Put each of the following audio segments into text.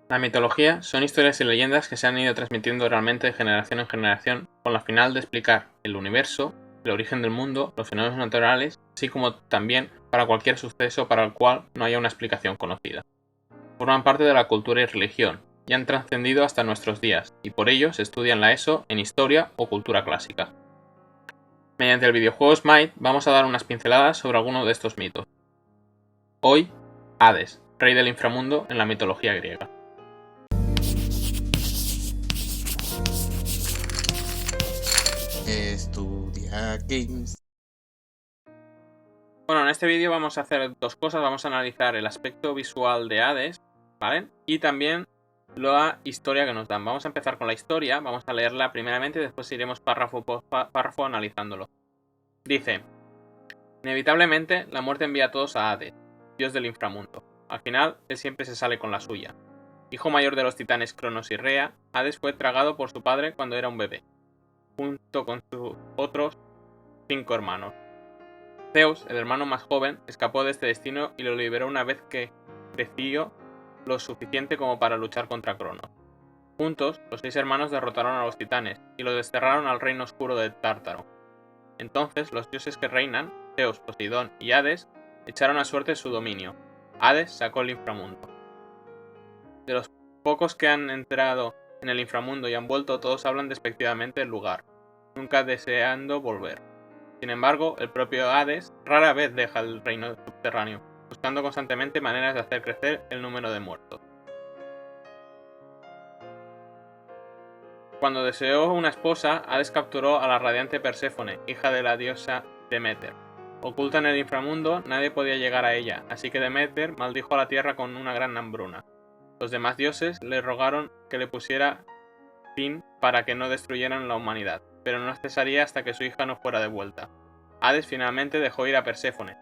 La mitología son historias y leyendas que se han ido transmitiendo oralmente de generación en generación con la final de explicar el universo, el origen del mundo, los fenómenos naturales, así como también para cualquier suceso para el cual no haya una explicación conocida. Forman parte de la cultura y religión, y han trascendido hasta nuestros días, y por ello se estudia en la ESO en historia o cultura clásica. Mediante el videojuego Smite vamos a dar unas pinceladas sobre algunos de estos mitos. Hoy, Hades, rey del inframundo en la mitología griega. Estudia Games. Bueno, en este vídeo vamos a hacer dos cosas. Vamos a analizar el aspecto visual de Hades, ¿vale? Y también la historia que nos dan. Vamos a empezar con la historia, vamos a leerla primeramente y después iremos párrafo por párrafo analizándolo. Dice: inevitablemente, la muerte envía a todos a Hades, dios del inframundo. Al final, él siempre se sale con la suya. Hijo mayor de los titanes Cronos y Rea, Hades fue tragado por su padre cuando era un bebé, junto con sus otros 5 hermanos. Zeus, el hermano más joven, escapó de este destino y lo liberó una vez que creció lo suficiente como para luchar contra Cronos. Juntos, los 6 hermanos derrotaron a los titanes y los desterraron al reino oscuro de Tártaro. Entonces, los dioses que reinan, Zeus, Poseidón y Hades, echaron a suerte su dominio. Hades sacó el inframundo. De los pocos que han entrado en el inframundo y han vuelto, todos hablan despectivamente del lugar, nunca deseando volver. Sin embargo, el propio Hades rara vez deja el reino subterráneo, buscando constantemente maneras de hacer crecer el número de muertos. Cuando deseó una esposa, Hades capturó a la radiante Perséfone, hija de la diosa Deméter. Oculta en el inframundo, nadie podía llegar a ella, así que Deméter maldijo a la tierra con una gran hambruna. Los demás dioses le rogaron que le pusiera fin para que no destruyeran la humanidad, pero no cesaría hasta que su hija no fuera devuelta. Hades finalmente dejó ir a Perséfone,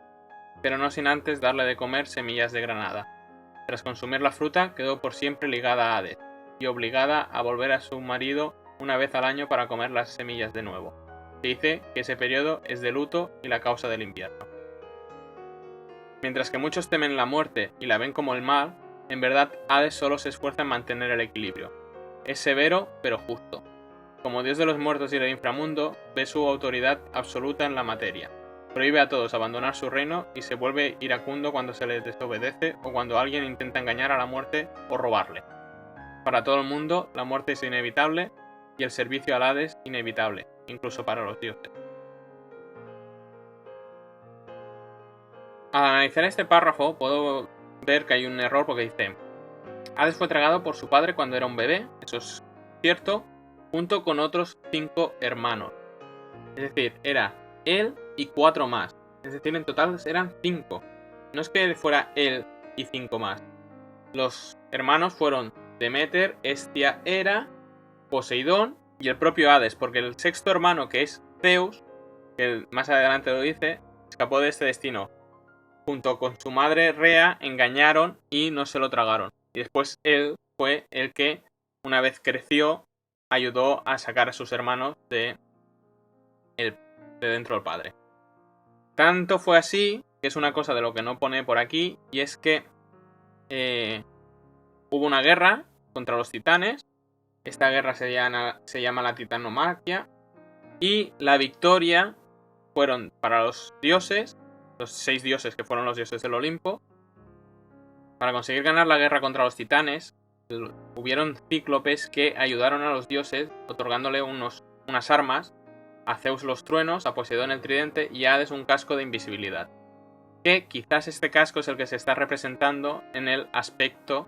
pero no sin antes darle de comer semillas de granada. Tras consumir la fruta, quedó por siempre ligada a Hades, y obligada a volver a su marido una vez al año para comer las semillas de nuevo. Se dice que ese periodo es de luto y la causa del invierno. Mientras que muchos temen la muerte y la ven como el mal, en verdad Hades solo se esfuerza en mantener el equilibrio. Es severo, pero justo. Como dios de los muertos y del inframundo, ve su autoridad absoluta en la materia. Prohíbe a todos abandonar su reino y se vuelve iracundo cuando se les desobedece o cuando alguien intenta engañar a la muerte o robarle. Para todo el mundo, la muerte es inevitable y el servicio al Hades inevitable, incluso para los dioses. Al analizar este párrafo puedo ver que hay un error porque dice: Hades fue tragado por su padre cuando era un bebé, eso es cierto, junto con otros 5 hermanos. Es decir, era él y 4 más. Es decir, en total eran 5. No es que fuera él y 5 más. Los hermanos fueron Deméter, Hestia, Hera, Poseidón y el propio Hades, porque el sexto hermano, que es Zeus, que más adelante lo dice, escapó de este destino. Junto con su madre Rea engañaron y no se lo tragaron. Y después él fue el que, una vez creció, ayudó a sacar a sus hermanos de dentro del padre. Tanto fue así, que es una cosa de lo que no pone por aquí, y es que hubo una guerra contra los titanes. Esta guerra se llama la Titanomaquia, y la victoria fueron para los dioses, los 6 dioses que fueron los dioses del Olimpo. Para conseguir ganar la guerra contra los titanes, hubieron cíclopes que ayudaron a los dioses otorgándole unas armas, a Zeus los truenos, a Poseidón el tridente y a Hades un casco de invisibilidad. Que quizás este casco es el que se está representando en el aspecto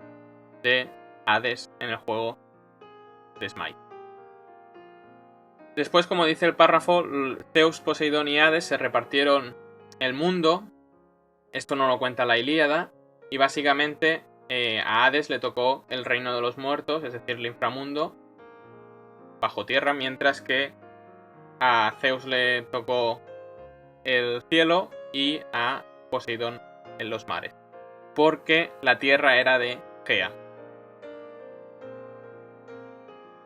de Hades en el juego de Smite. Después, como dice el párrafo, Zeus, Poseidón y Hades se repartieron el mundo. Esto no lo cuenta la Ilíada. Y básicamente a Hades le tocó el reino de los muertos, es decir, el inframundo, bajo tierra, mientras que a Zeus le tocó el cielo y a Poseidón en los mares, porque la tierra era de Gea.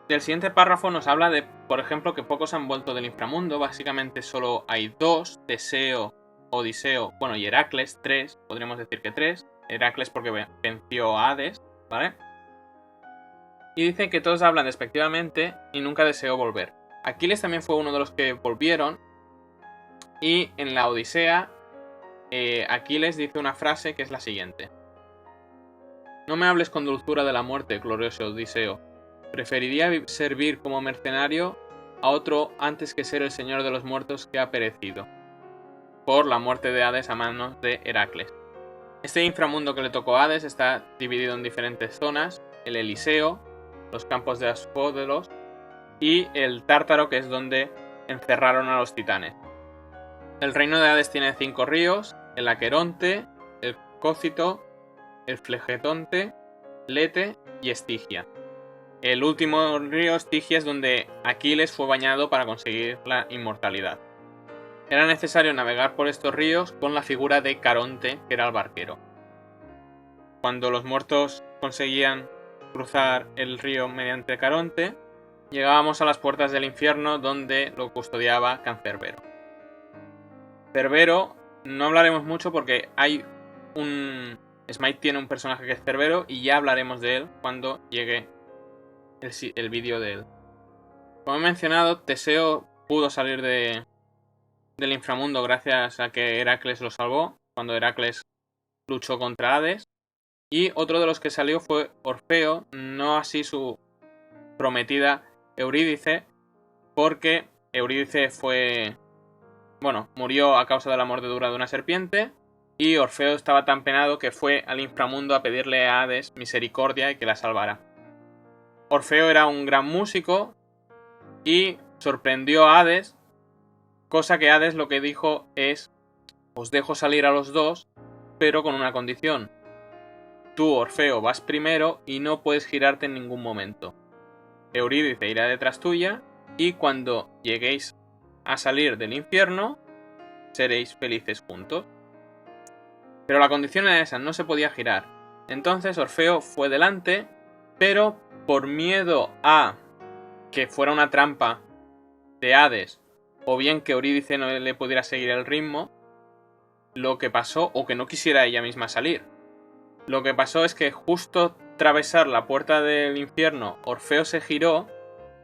Del siguiente párrafo nos habla de, por ejemplo, que pocos han vuelto del inframundo. Básicamente solo hay 2, Teseo, Odiseo, bueno, y Heracles, 3, podríamos decir que 3. Heracles porque venció a Hades, ¿vale? y dice que todos hablan despectivamente y nunca deseó volver. Aquiles también fue uno de los que volvieron, y en la Odisea Aquiles dice una frase que es la siguiente: no me hables con dulzura de la muerte, glorioso Odiseo. Preferiría servir como mercenario a otro antes que ser el señor de los muertos que ha perecido por la muerte de Hades a manos de Heracles. Este inframundo que le tocó a Hades está dividido en diferentes zonas: el Eliseo, los campos de Asfódelos y el Tártaro, que es donde encerraron a los titanes. El reino de Hades tiene 5 ríos: el Aqueronte, el Cócito, el Flegetonte, Lete y Estigia. El último río, Estigia, es donde Aquiles fue bañado para conseguir la inmortalidad. Era necesario navegar por estos ríos con la figura de Caronte, que era el barquero. Cuando los muertos conseguían cruzar el río mediante Caronte, llegábamos a las puertas del infierno, donde lo custodiaba Cancerbero. Cerbero no hablaremos mucho porque hay un... Smite tiene un personaje que es Cerbero y ya hablaremos de él cuando llegue el vídeo de él. Como he mencionado, Teseo pudo salir del inframundo gracias a que Heracles lo salvó cuando Heracles luchó contra Hades. Y otro de los que salió fue Orfeo, no así su prometida Eurídice, porque Eurídice murió a causa de la mordedura de una serpiente, y Orfeo estaba tan penado que fue al inframundo a pedirle a Hades misericordia y que la salvara. Orfeo era un gran músico y sorprendió a Hades, cosa que Hades lo que dijo es: os dejo salir a los dos, pero con una condición. Tú, Orfeo, vas primero y no puedes girarte en ningún momento. Eurídice irá detrás tuya y cuando lleguéis a salir del infierno, seréis felices juntos. Pero la condición era esa, no se podía girar. Entonces Orfeo fue delante, pero por miedo a que fuera una trampa de Hades, o bien que Eurídice no le pudiera seguir el ritmo, lo que pasó, o que no quisiera ella misma salir, lo que pasó es que justo atravesar la puerta del infierno, Orfeo se giró,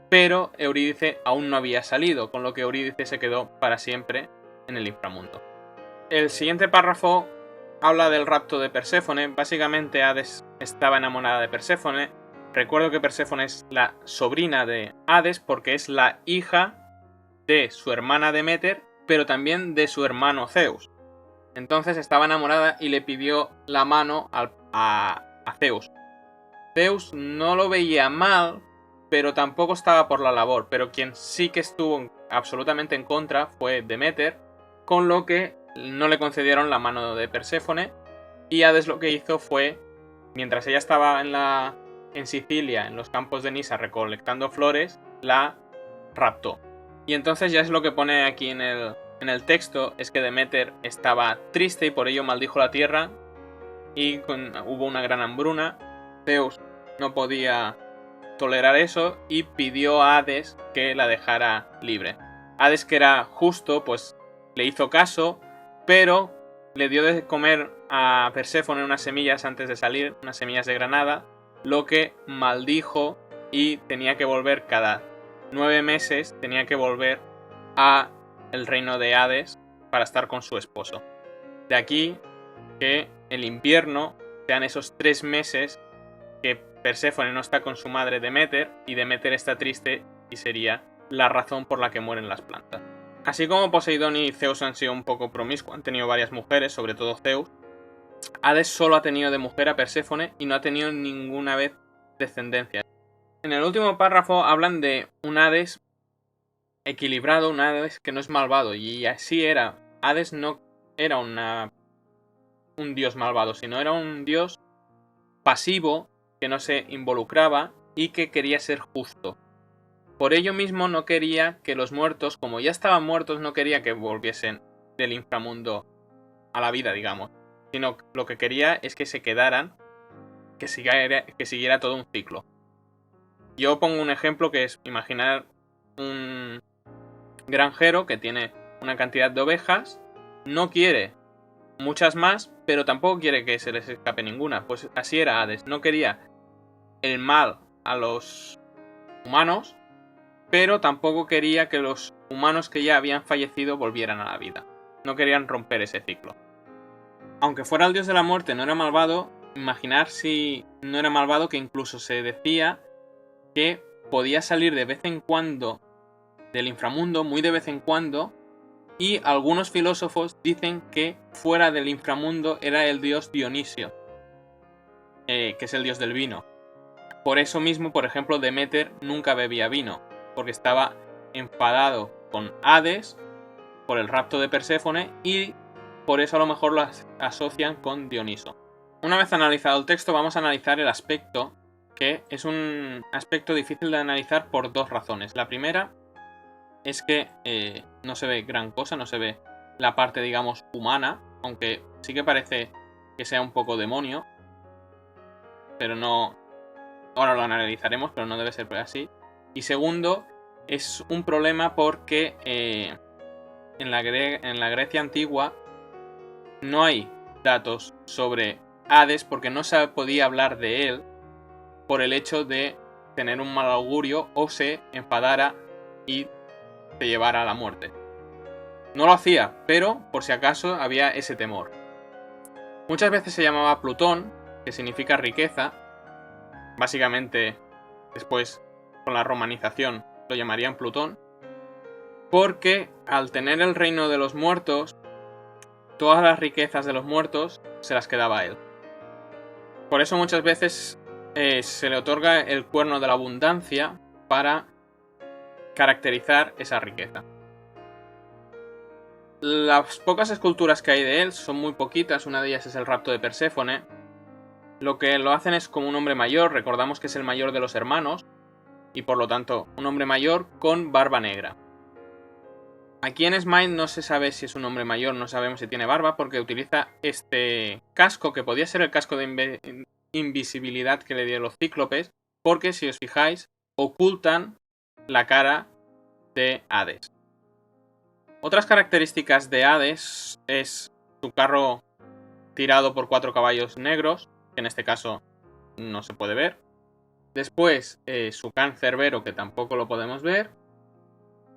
pero Eurídice aún no había salido, con lo que Eurídice se quedó para siempre en el inframundo. El siguiente párrafo habla del rapto de Perséfone. Básicamente Hades estaba enamorada de Perséfone. Recuerdo que Perséfone es la sobrina de Hades porque es la hija de su hermana Deméter, pero también de su hermano Zeus. Entonces estaba enamorada y le pidió la mano a Zeus. Zeus no lo veía mal, pero tampoco estaba por la labor. Pero quien sí que estuvo absolutamente en contra fue Deméter, con lo que no le concedieron la mano de Perséfone. Y Hades lo que hizo fue, mientras ella estaba en Sicilia, en los campos de Nisa, recolectando flores, la raptó. Y entonces ya es lo que pone aquí en el texto, es que Deméter estaba triste y por ello maldijo la tierra y hubo una gran hambruna. Zeus no podía tolerar eso y pidió a Hades que la dejara libre. Hades, que era justo, pues le hizo caso, pero le dio de comer a Perséfone unas semillas antes de salir, unas semillas de granada, lo que maldijo y tenía que volver cada 9 meses, tenía que volver a el reino de Hades para estar con su esposo. De aquí que el invierno sean esos 3 meses que Perséfone no está con su madre Deméter y Deméter está triste y sería la razón por la que mueren las plantas. Así como Poseidón y Zeus han sido un poco promiscuos, han tenido varias mujeres, sobre todo Zeus, Hades solo ha tenido de mujer a Perséfone y no ha tenido ninguna vez descendencia. En el último párrafo hablan de un Hades equilibrado, un Hades que no es malvado, y así era. Hades no era un dios malvado, sino era un dios pasivo que no se involucraba y que quería ser justo. Por ello mismo no quería que los muertos, como ya estaban muertos, no quería que volviesen del inframundo a la vida, digamos, sino lo que quería es que se quedaran, que siguiera todo un ciclo. Yo pongo un ejemplo que es imaginar un granjero que tiene una cantidad de ovejas, no quiere muchas más, pero tampoco quiere que se les escape ninguna. Pues así era Hades, no quería el mal a los humanos, pero tampoco quería que los humanos que ya habían fallecido volvieran a la vida. No querían romper ese ciclo. Aunque fuera el dios de la muerte, no era malvado. Imaginar si no era malvado, que incluso se decía que podía salir de vez en cuando del inframundo, muy de vez en cuando, y algunos filósofos dicen que fuera del inframundo era el dios Dionisio, que es el dios del vino. Por eso mismo, por ejemplo, Deméter nunca bebía vino, porque estaba enfadado con Hades por el rapto de Perséfone y por eso a lo mejor lo asocian con Dioniso. Una vez analizado el texto, vamos a analizar el aspecto, que es un aspecto difícil de analizar por dos razones. La primera es que no se ve gran cosa, no se ve la parte, digamos, humana, aunque sí que parece que sea un poco demonio, pero no... Ahora lo analizaremos, pero no debe ser así. Y segundo, es un problema porque en la Grecia antigua no hay datos sobre Hades, porque no se podía hablar de él por el hecho de tener un mal augurio o se enfadara y se llevara a la muerte. No lo hacía, pero por si acaso había ese temor. Muchas veces se llamaba Plutón, que significa riqueza. Básicamente, después, con la romanización, lo llamarían Plutón. Porque al tener el reino de los muertos, todas las riquezas de los muertos se las quedaba a él. Por eso muchas veces se le otorga el cuerno de la abundancia para caracterizar esa riqueza. Las pocas esculturas que hay de él son muy poquitas, una de ellas es el rapto de Perséfone. Lo que lo hacen es como un hombre mayor, recordamos que es el mayor de los hermanos, y por lo tanto un hombre mayor con barba negra. Aquí en Smite no se sabe si es un hombre mayor, no sabemos si tiene barba, porque utiliza este casco, que podía ser el casco de invisibilidad que le dieron los cíclopes, porque si os fijáis, ocultan la cara de Hades. Otras características de Hades es su carro tirado por 4 caballos negros, que en este caso no se puede ver. Después su can cerbero, que tampoco lo podemos ver.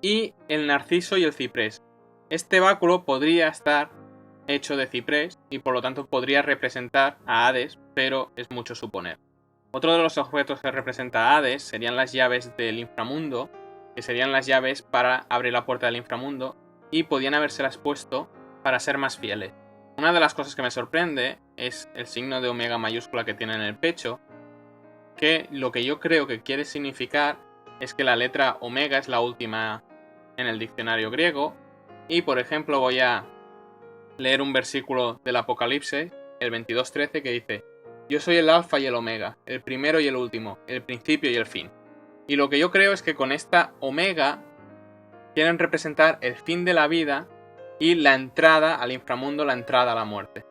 Y el narciso y el ciprés. Este báculo podría estar hecho de ciprés y por lo tanto podría representar a Hades, pero es mucho suponer. Otro de los objetos que representa a Hades serían las llaves del inframundo, que serían las llaves para abrir la puerta del inframundo, y podían habérselas puesto para ser más fieles. Una de las cosas que me sorprende es el signo de omega mayúscula que tiene en el pecho, que lo que yo creo que quiere significar es que la letra omega es la última en el diccionario griego, y por ejemplo voy a leer un versículo del Apocalipsis, el 22:13, que dice: yo soy el alfa y el omega, el primero y el último, el principio y el fin. Y lo que yo creo es que con esta omega quieren representar el fin de la vida y la entrada al inframundo, la entrada a la muerte.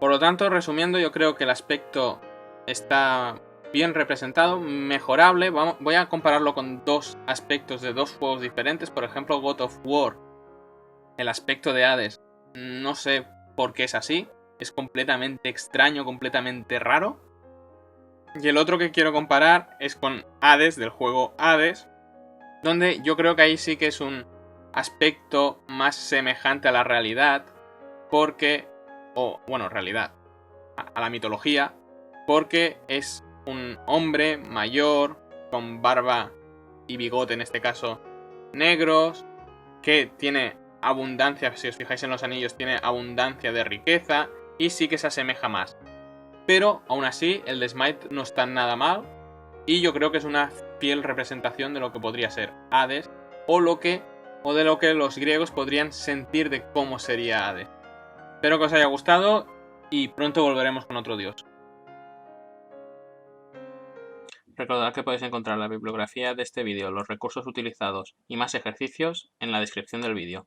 Por lo tanto, resumiendo, yo creo que el aspecto está bien representado, mejorable. Voy a compararlo con dos aspectos de dos juegos diferentes. Por ejemplo, God of War, el aspecto de Hades, no sé por qué es así. Es completamente extraño, completamente raro. Y el otro que quiero comparar es con Hades, del juego Hades, donde yo creo que ahí sí que es un aspecto más semejante a la realidad, porque, realidad, a la mitología, porque es un hombre mayor, con barba y bigote, en este caso, negros, que tiene abundancia, si os fijáis en los anillos, tiene abundancia de riqueza, y sí que se asemeja más. Pero, aún así, el de Smite no está nada mal, y yo creo que es una fiel representación de lo que podría ser Hades, o de lo que los griegos podrían sentir de cómo sería Hades. Espero que os haya gustado, y pronto volveremos con otro dios. Recordad que podéis encontrar la bibliografía de este vídeo, los recursos utilizados y más ejercicios en la descripción del vídeo.